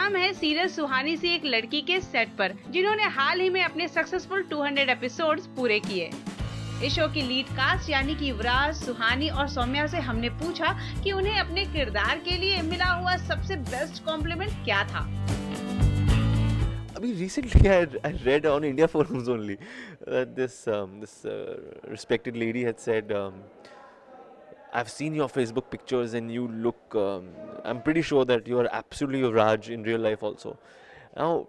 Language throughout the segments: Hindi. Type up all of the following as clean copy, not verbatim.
हम हैं सीरियल सुहानी सी एक लड़की के सेट पर, जिन्होंने हाल ही में अपने सक्सेसफुल 200 एपिसोड्स पूरे किए। इस शो की लीड कास्ट यानी कि युवराज, सुहानी और सौम्या से हमने पूछा कि उन्हें अपने किरदार के लिए मिला हुआ सबसे बेस्ट कॉम्प्लीमेंट क्या था। I mean, recently I read on India forums only this respected lady had said, I've seen your Facebook pictures and you look, I'm pretty sure that you are absolutely Yuvraj in real life also. Now,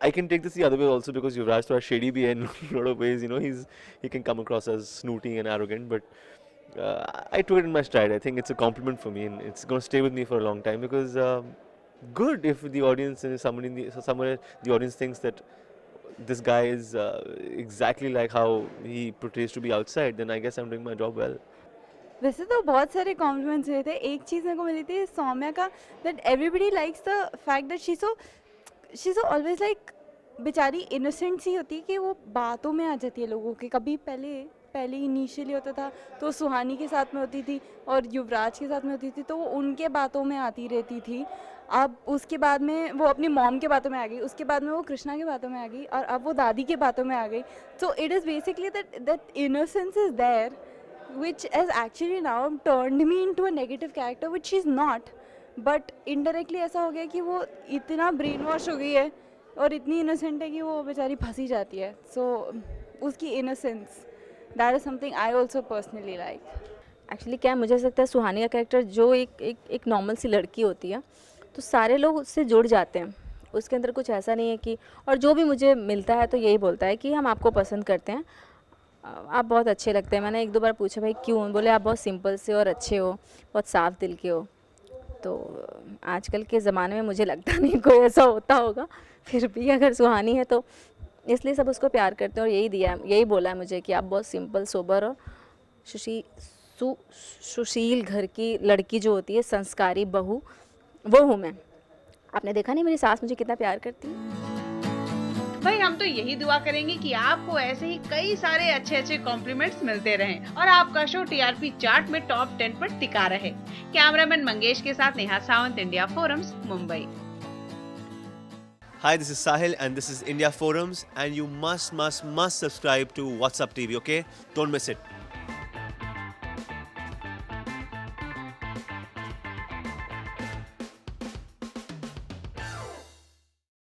I can take this the other way also because Yuvraj thoda shady bhi hai in a lot of ways, you know, he can come across as snooty and arrogant, but I took it in my stride. I think it's a compliment for me and it's going to stay with me for a long time because good if the audience and somewhere the audience thinks that this guy is exactly like how he portrays to be outside, then I guess I'm doing my job well. वैसे तो बहुत सारे कॉम्प्लीमेंट्स हुए थे। एक चीज़ मेरे को मिली थी सौम्या का, that everybody likes the fact that she so always like, बेचारी इनोसेंट सी होती है कि वो बातों में आ जाती है लोगों के। कभी पहले इनिशियली होता था तो सुहानी के साथ में होती थी और युवराज के साथ में होती थी, तो वो उनके बातों में आती रहती थी। अब उसके बाद में वो अपनी मॉम के बातों में आ गई, उसके बाद में वो कृष्णा के बातों में आ गई और अब वो दादी के बातों में आ गई। So it is basically that innocence is there which has actually now turned me into a negative character which she's not, but indirectly ऐसा हो गया कि वो इतना ब्रेन वॉश हो गई है और इतनी इनोसेंट है कि वो बेचारी फंसी जाती है। सो उसकी innocence, that is something I also personally like. Actually क्या है, मुझे ऐसा लगता है सुहानी का कैरेक्टर जो एक नॉर्मल सी लड़की होती है तो सारे लोग उससे जुड़ जाते हैं। उसके अंदर कुछ ऐसा नहीं है कि, और जो भी मुझे मिलता है तो यही बोलता है कि हम आपको पसंद करते हैं, आप बहुत अच्छे लगते हैं। मैंने एक दो बार पूछा भाई क्यों, बोले आप बहुत सिंपल से और अच्छे हो, बहुत साफ दिल के हो। तो आजकल के ज़माने में मुझे लगता नहीं कोई ऐसा होता होगा, फिर भी अगर सुहानी है तो इसलिए सब उसको प्यार करते हैं। और यही बोला है मुझे कि आप बहुत सिंपल, सोबर और सुशील घर की लड़की जो होती है, संस्कारी बहू, वो हूँ मैं। आपने देखा नहीं मेरी सास मुझे कितना प्यार करती है। भाई हम तो यही दुआ करेंगे कि आपको ऐसे ही कई सारे अच्छे कॉम्प्लीमेंट्स मिलते रहें और आपका शो टीआरपी चार्ट में टॉप 10 पर टिका रहे। कैमरामैन मंगेश के साथ Neha Sawant, India forums, Mumbai. Hi, this is Sahil and this is India Forums and you must subscribe to WhatsApp TV, okay? Don't miss it.